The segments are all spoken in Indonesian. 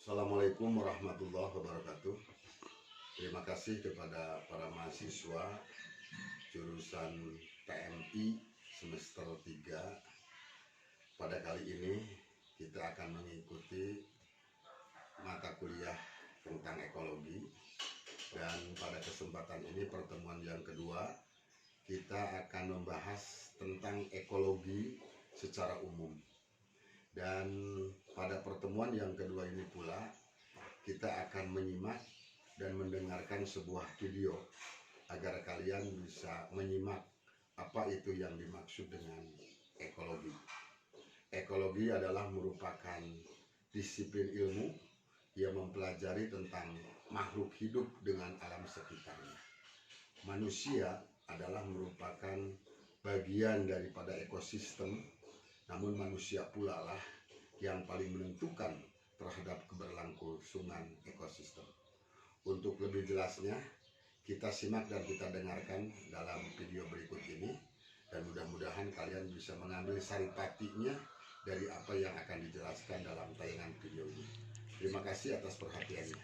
Assalamualaikum warahmatullahi wabarakatuh. Terima kasih kepada para mahasiswa jurusan TMI semester 3. Pada kali ini kita akan mengikuti mata kuliah tentang ekologi, dan pada kesempatan ini pertemuan yang kedua kita akan membahas tentang ekologi secara umum. Dan pada pertemuan yang kedua ini pula kita akan menyimak dan mendengarkan sebuah video agar kalian bisa menyimak apa itu yang dimaksud dengan ekologi. Ekologi adalah merupakan disiplin ilmu yang mempelajari tentang makhluk hidup dengan alam sekitarnya. Manusia adalah merupakan bagian daripada ekosistem, namun manusia pula lah yang paling menentukan terhadap keberlangsungan ekosistem. Untuk lebih jelasnya, kita simak dan kita dengarkan dalam video berikut ini, dan mudah-mudahan kalian bisa mengambil saripatinya dari apa yang akan dijelaskan dalam tayangan video ini. Terima kasih atas perhatiannya.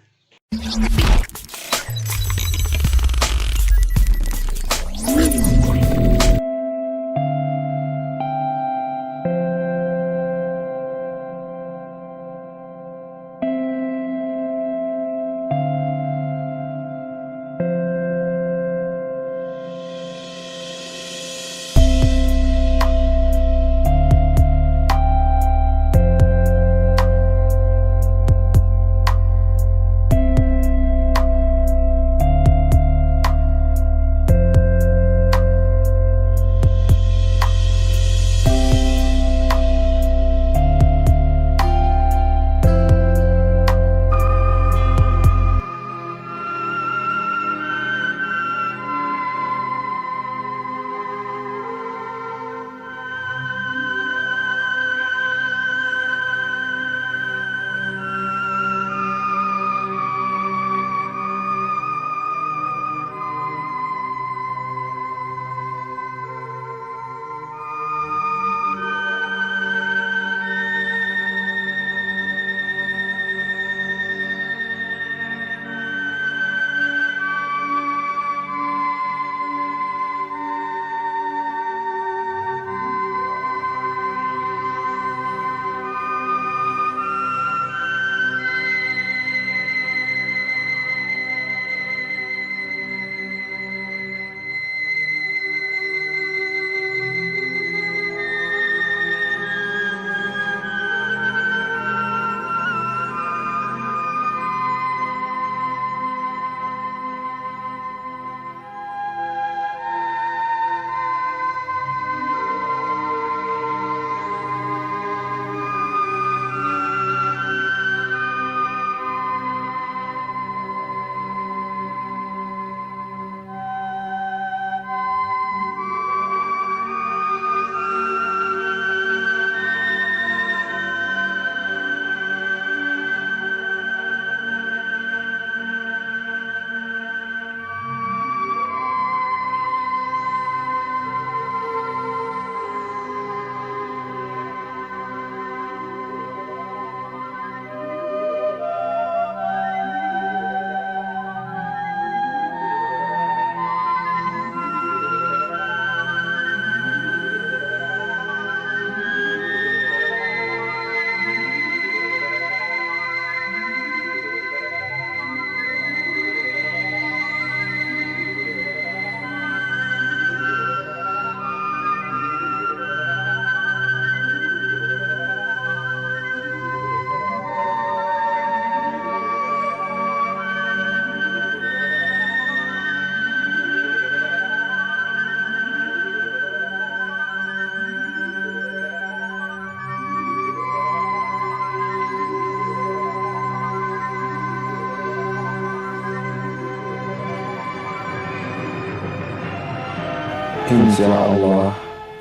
Insya Allah,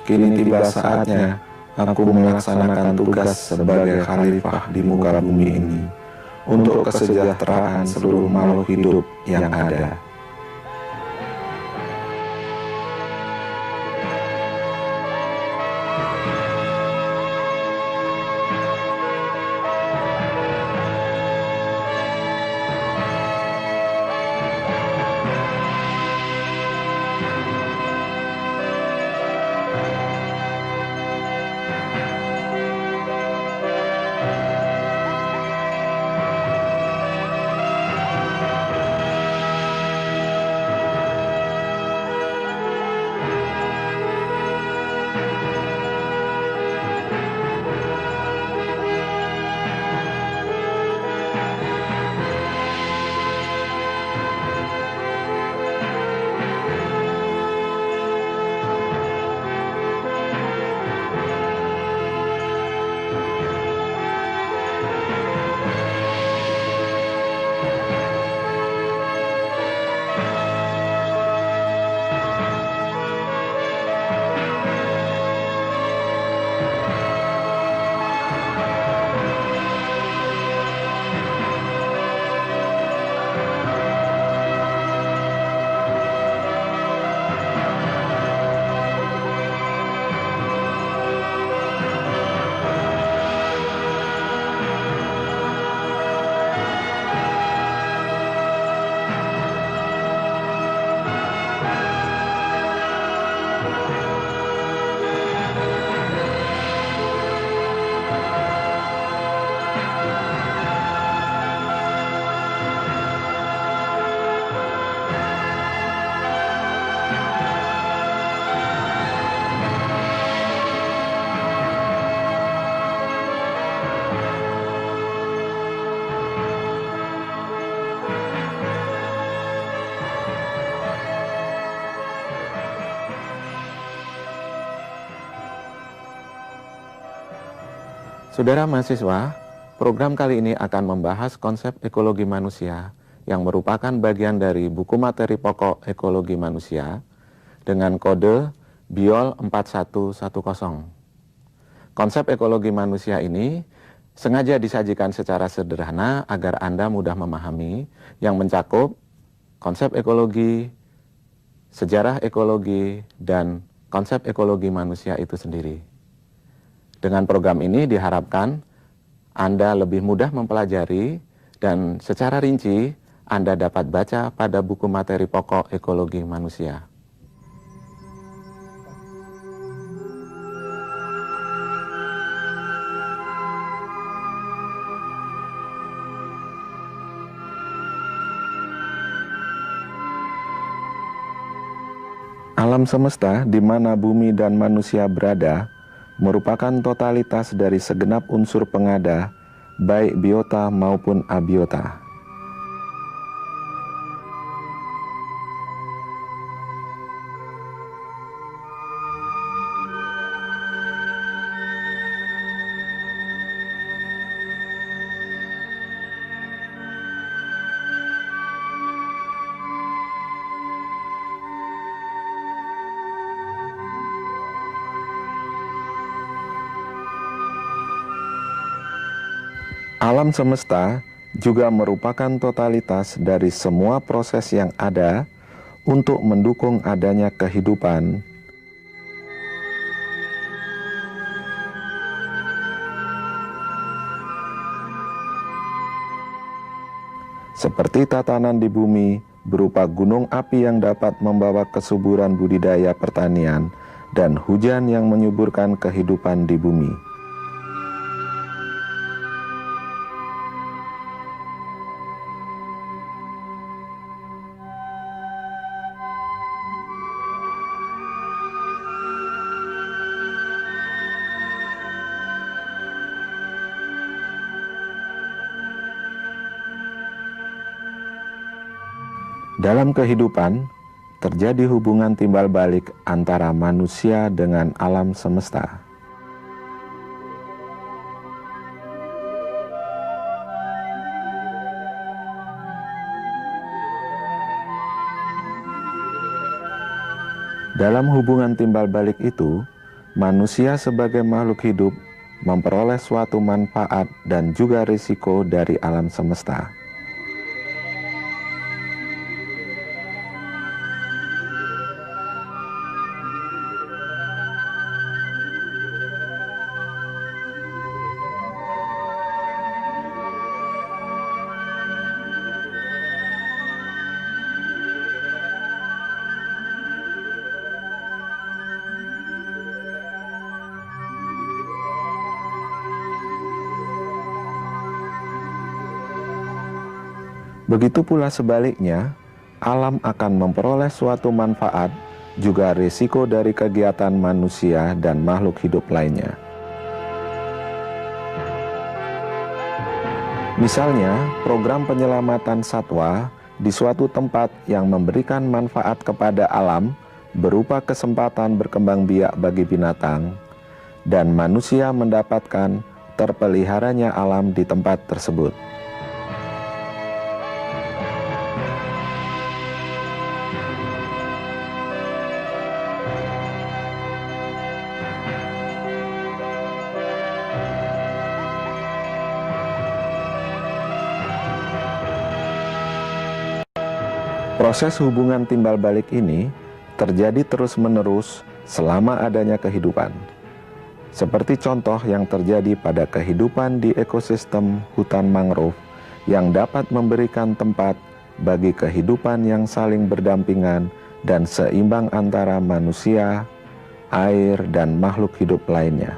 kini tiba saatnya aku melaksanakan tugas sebagai khalifah di muka bumi ini untuk kesejahteraan seluruh makhluk hidup yang ada. Saudara mahasiswa, program kali ini akan membahas konsep ekologi manusia yang merupakan bagian dari buku materi pokok ekologi manusia dengan kode BIOL 4110. Konsep ekologi manusia ini sengaja disajikan secara sederhana agar Anda mudah memahami, yang mencakup konsep ekologi, sejarah ekologi, dan konsep ekologi manusia itu sendiri. Dengan program ini diharapkan Anda lebih mudah mempelajari dan secara rinci Anda dapat baca pada buku materi pokok ekologi manusia. Alam semesta di mana bumi dan manusia berada merupakan totalitas dari segenap unsur pengada, baik biota maupun abiota. Alam semesta juga merupakan totalitas dari semua proses yang ada untuk mendukung adanya kehidupan, seperti tatanan di bumi berupa gunung api yang dapat membawa kesuburan budidaya pertanian dan hujan yang menyuburkan kehidupan di bumi. Dalam kehidupan, terjadi hubungan timbal balik antara manusia dengan alam semesta. Dalam hubungan timbal balik itu, manusia sebagai makhluk hidup memperoleh suatu manfaat dan juga risiko dari alam semesta. Begitu pula sebaliknya, alam akan memperoleh suatu manfaat, juga risiko dari kegiatan manusia dan makhluk hidup lainnya. Misalnya, program penyelamatan satwa di suatu tempat yang memberikan manfaat kepada alam berupa kesempatan berkembang biak bagi binatang, dan manusia mendapatkan terpeliharanya alam di tempat tersebut. Proses hubungan timbal balik ini terjadi terus-menerus selama adanya kehidupan. Seperti contoh yang terjadi pada kehidupan di ekosistem hutan mangrove yang dapat memberikan tempat bagi kehidupan yang saling berdampingan dan seimbang antara manusia, air, dan makhluk hidup lainnya.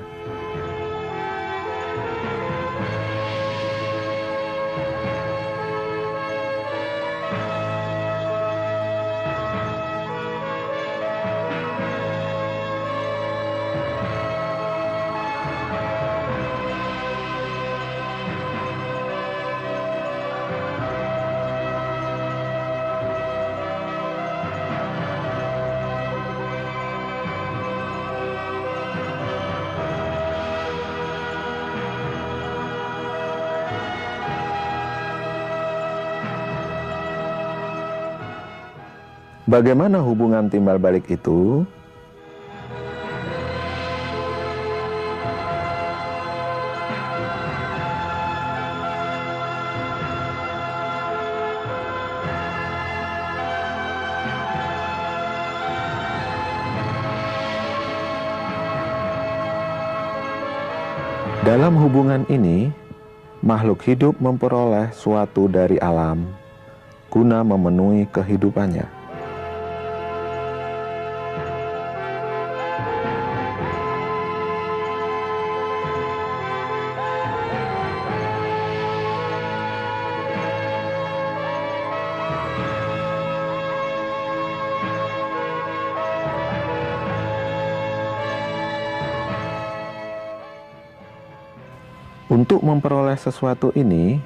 Bagaimana hubungan timbal balik itu? Dalam hubungan ini, makhluk hidup memperoleh suatu dari alam guna memenuhi kehidupannya. Untuk memperoleh sesuatu ini,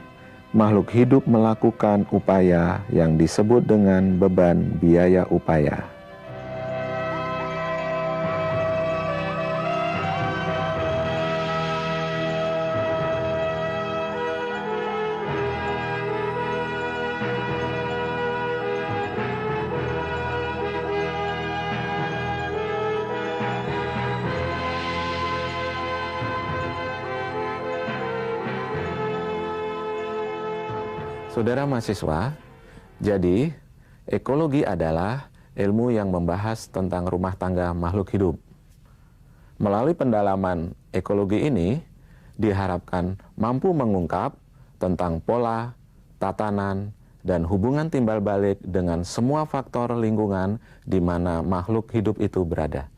makhluk hidup melakukan upaya yang disebut dengan beban biaya upaya. Saudara mahasiswa, jadi ekologi adalah ilmu yang membahas tentang rumah tangga makhluk hidup. Melalui pendalaman ekologi ini, diharapkan mampu mengungkap tentang pola, tatanan, dan hubungan timbal balik dengan semua faktor lingkungan di mana makhluk hidup itu berada.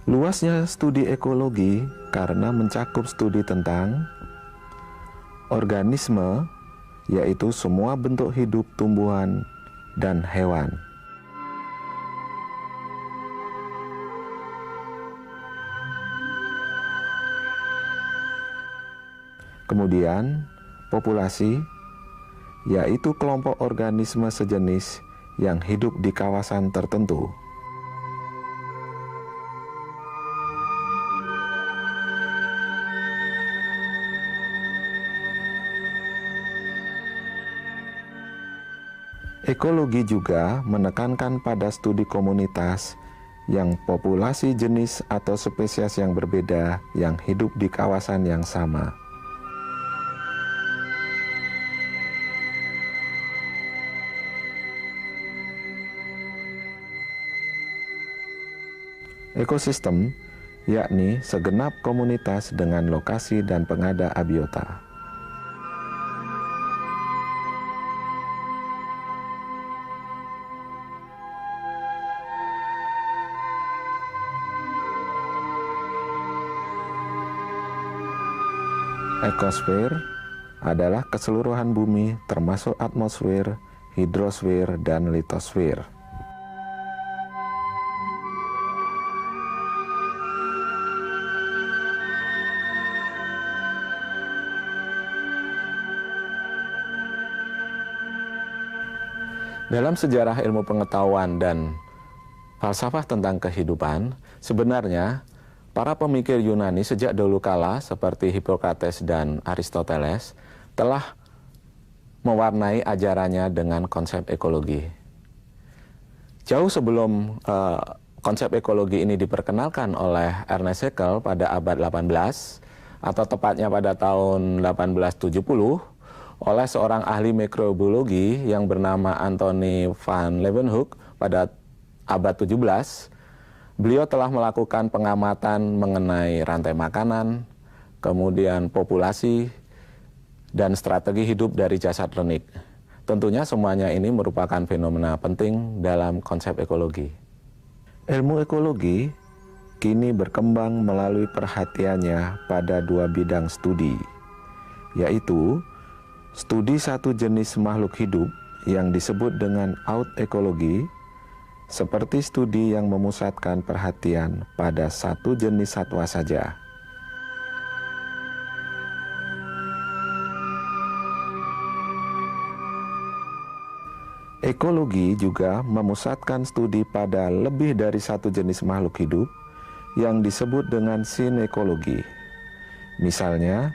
Luasnya studi ekologi karena mencakup studi tentang organisme, yaitu semua bentuk hidup tumbuhan dan hewan. Kemudian, populasi, yaitu kelompok organisme sejenis yang hidup di kawasan tertentu. Ekologi juga menekankan pada studi komunitas yang populasi jenis atau spesies yang berbeda yang hidup di kawasan yang sama. Ekosistem, yakni segenap komunitas dengan lokasi dan pengada abiota. Ekosfer adalah keseluruhan bumi termasuk atmosfer, hidrosfer, dan litosfer. Dalam sejarah ilmu pengetahuan dan falsafah tentang kehidupan, sebenarnya para pemikir Yunani sejak dulu kala seperti Hippocrates dan Aristoteles telah mewarnai ajarannya dengan konsep ekologi. Jauh sebelum konsep ekologi ini diperkenalkan oleh Ernest Haeckel pada abad 18 atau tepatnya pada tahun 1870 oleh seorang ahli mikrobiologi yang bernama Anthony van Leeuwenhoek pada abad 17, beliau telah melakukan pengamatan mengenai rantai makanan, kemudian populasi, dan strategi hidup dari jasad renik. Tentunya semuanya ini merupakan fenomena penting dalam konsep ekologi. Ilmu ekologi kini berkembang melalui perhatiannya pada dua bidang studi, yaitu studi satu jenis makhluk hidup yang disebut dengan autekologi, seperti studi yang memusatkan perhatian pada satu jenis satwa saja. Ekologi juga memusatkan studi pada lebih dari satu jenis makhluk hidup yang disebut dengan sinekologi. Misalnya,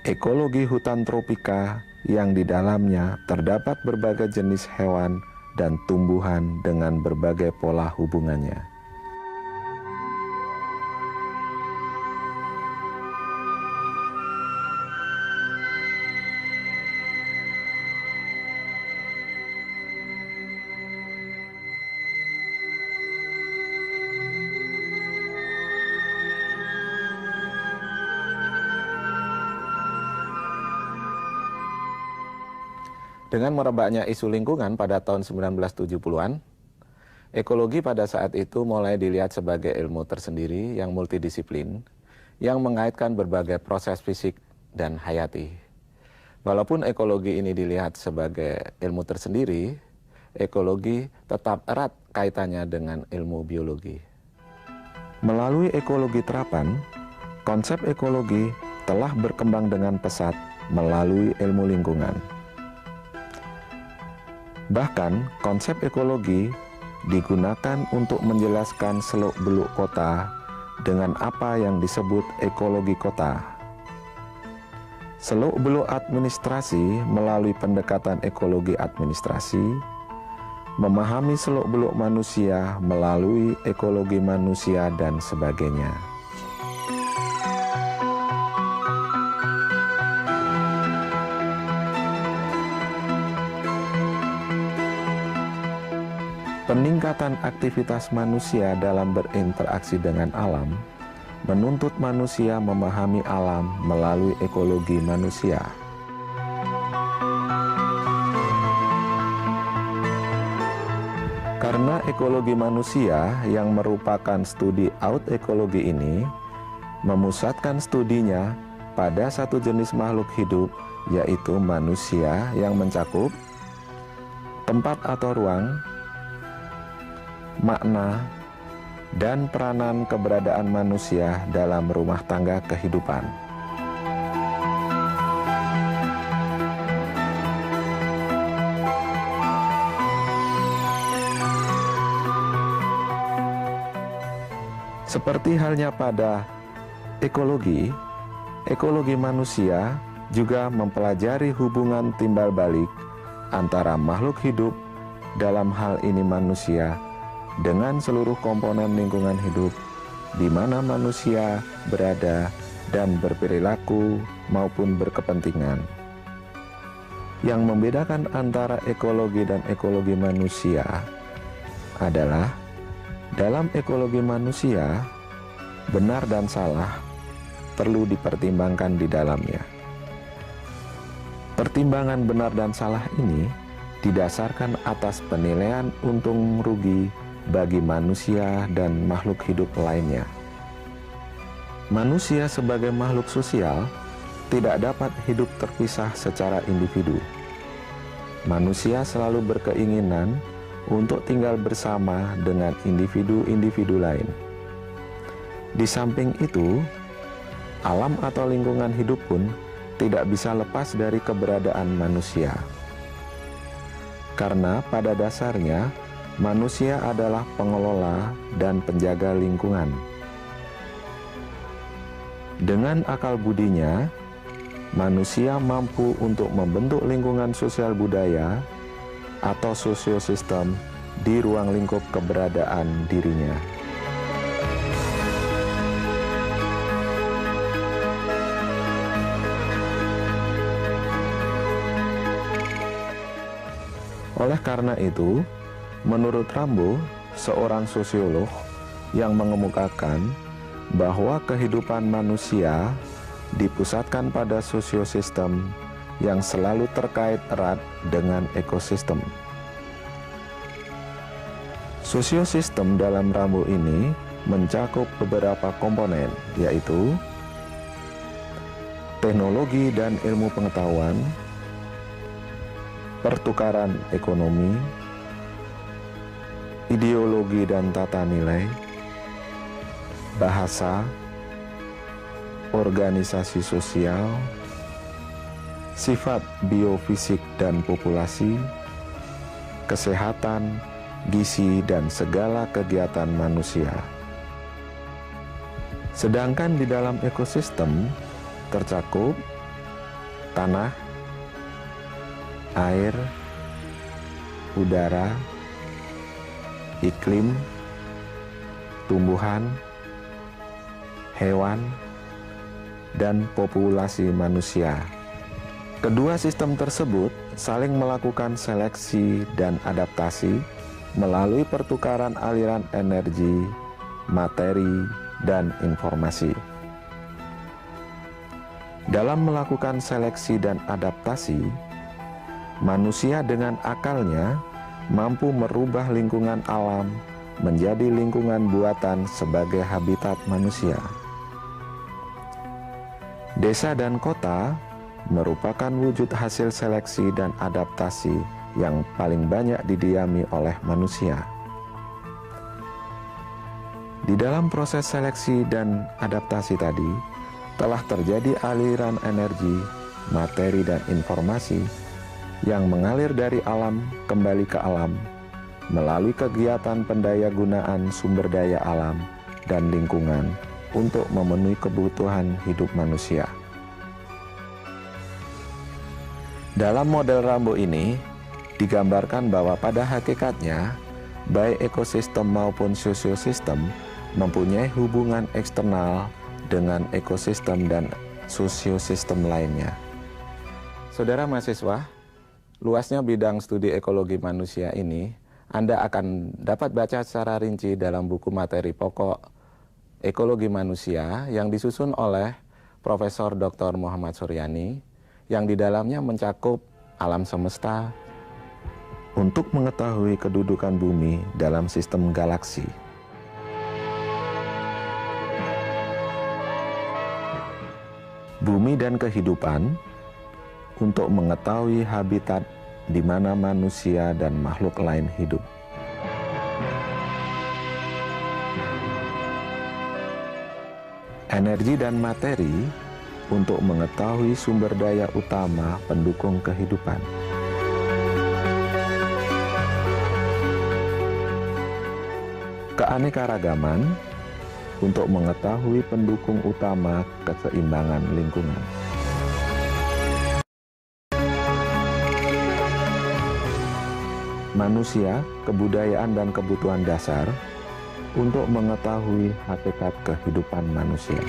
ekologi hutan tropika yang di dalamnya terdapat berbagai jenis hewan dan tumbuhan dengan berbagai pola hubungannya. Dengan merebaknya isu lingkungan pada tahun 1970-an, ekologi pada saat itu mulai dilihat sebagai ilmu tersendiri yang multidisiplin, yang mengaitkan berbagai proses fisik dan hayati. Walaupun ekologi ini dilihat sebagai ilmu tersendiri, ekologi tetap erat kaitannya dengan ilmu biologi. Melalui ekologi terapan, konsep ekologi telah berkembang dengan pesat melalui ilmu lingkungan. Bahkan, konsep ekologi digunakan untuk menjelaskan seluk-beluk kota dengan apa yang disebut ekologi kota. Seluk-beluk administrasi melalui pendekatan ekologi administrasi, memahami seluk-beluk manusia melalui ekologi manusia, dan sebagainya. Peningkatan aktivitas manusia dalam berinteraksi dengan alam menuntut manusia memahami alam melalui ekologi manusia. Karena ekologi manusia yang merupakan studi out ekologi ini memusatkan studinya pada satu jenis makhluk hidup, yaitu manusia, yang mencakup tempat atau ruang, makna, dan peranan keberadaan manusia dalam rumah tangga kehidupan. Seperti halnya pada ekologi, ekologi manusia juga mempelajari hubungan timbal balik antara makhluk hidup, dalam hal ini manusia, dengan seluruh komponen lingkungan hidup di mana manusia berada dan berperilaku maupun berkepentingan. Yang membedakan antara ekologi dan ekologi manusia adalah dalam ekologi manusia, benar dan salah perlu dipertimbangkan di dalamnya. Pertimbangan benar dan salah ini didasarkan atas penilaian untung rugi bagi manusia dan makhluk hidup lainnya. Manusia sebagai makhluk sosial tidak dapat hidup terpisah secara individu. Manusia selalu berkeinginan untuk tinggal bersama dengan individu-individu lain. Di samping itu, alam atau lingkungan hidup pun tidak bisa lepas dari keberadaan manusia. Karena pada dasarnya, manusia adalah pengelola dan penjaga lingkungan. Dengan akal budinya, manusia mampu untuk membentuk lingkungan sosial budaya atau sosiosistem di ruang lingkup keberadaan dirinya. Oleh karena itu, menurut Rambo, seorang sosiolog yang mengemukakan bahwa kehidupan manusia dipusatkan pada sosiosistem yang selalu terkait erat dengan ekosistem. Sosiosistem dalam Rambo ini mencakup beberapa komponen, yaitu teknologi dan ilmu pengetahuan, pertukaran ekonomi, ideologi dan tata nilai, bahasa, organisasi sosial, sifat biofisik dan populasi, kesehatan, gizi, dan segala kegiatan manusia. Sedangkan di dalam ekosistem tercakup tanah, air, udara, iklim, tumbuhan, hewan, dan populasi manusia. Kedua sistem tersebut saling melakukan seleksi dan adaptasi melalui pertukaran aliran energi, materi, dan informasi. Dalam melakukan seleksi dan adaptasi, manusia dengan akalnya mampu merubah lingkungan alam menjadi lingkungan buatan sebagai habitat manusia. Desa dan kota merupakan wujud hasil seleksi dan adaptasi yang paling banyak didiami oleh manusia. Di dalam proses seleksi dan adaptasi tadi, telah terjadi aliran energi, materi, dan informasi yang mengalir dari alam kembali ke alam melalui kegiatan pendayagunaan sumber daya alam dan lingkungan untuk memenuhi kebutuhan hidup manusia. Dalam model Rambo ini digambarkan bahwa pada hakikatnya baik ekosistem maupun sosiosistem mempunyai hubungan eksternal dengan ekosistem dan sosiosistem lainnya. Saudara mahasiswa, luasnya bidang studi ekologi manusia ini Anda akan dapat baca secara rinci dalam buku materi pokok Ekologi Manusia yang disusun oleh Profesor Dr. Muhammad Suryani, yang di dalamnya mencakup alam semesta untuk mengetahui kedudukan bumi dalam sistem galaksi. Bumi dan kehidupan untuk mengetahui habitat di mana manusia dan makhluk lain hidup. Energi dan materi untuk mengetahui sumber daya utama pendukung kehidupan. Keanekaragaman untuk mengetahui pendukung utama keseimbangan lingkungan. Manusia, kebudayaan, dan kebutuhan dasar untuk mengetahui hakikat kehidupan manusia.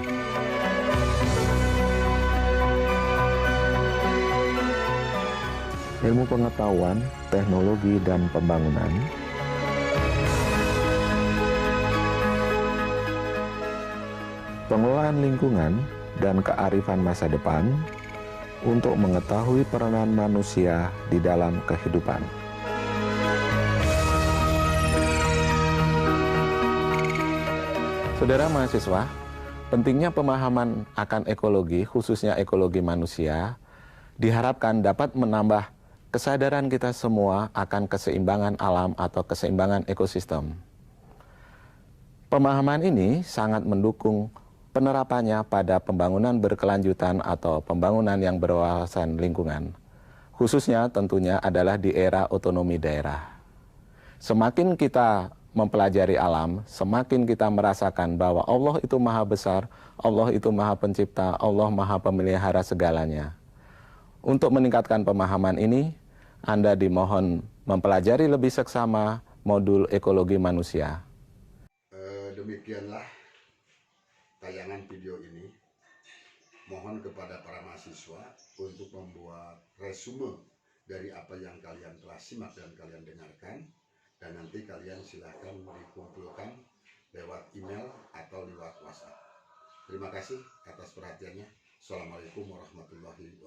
Ilmu pengetahuan, teknologi, dan pembangunan. Pengelolaan lingkungan dan kearifan masa depan untuk mengetahui peranan manusia di dalam kehidupan. Saudara mahasiswa, pentingnya pemahaman akan ekologi, khususnya ekologi manusia, diharapkan dapat menambah kesadaran kita semua akan keseimbangan alam atau keseimbangan ekosistem. Pemahaman ini sangat mendukung penerapannya pada pembangunan berkelanjutan atau pembangunan yang berwawasan lingkungan. Khususnya tentunya adalah di era otonomi daerah. Semakin kita mempelajari alam, semakin kita merasakan bahwa Allah itu maha besar, Allah itu maha pencipta, Allah maha pemelihara segalanya. Untuk meningkatkan pemahaman ini, Anda dimohon mempelajari lebih seksama modul ekologi manusia. Demikianlah tayangan video ini. Mohon kepada para mahasiswa untuk membuat resume dari apa yang kalian telah simak dan kalian dengarkan, dan nanti kalian silahkan dikumpulkan lewat email atau lewat WhatsApp. Terima kasih atas perhatiannya. Assalamualaikum warahmatullahi wabarakatuh.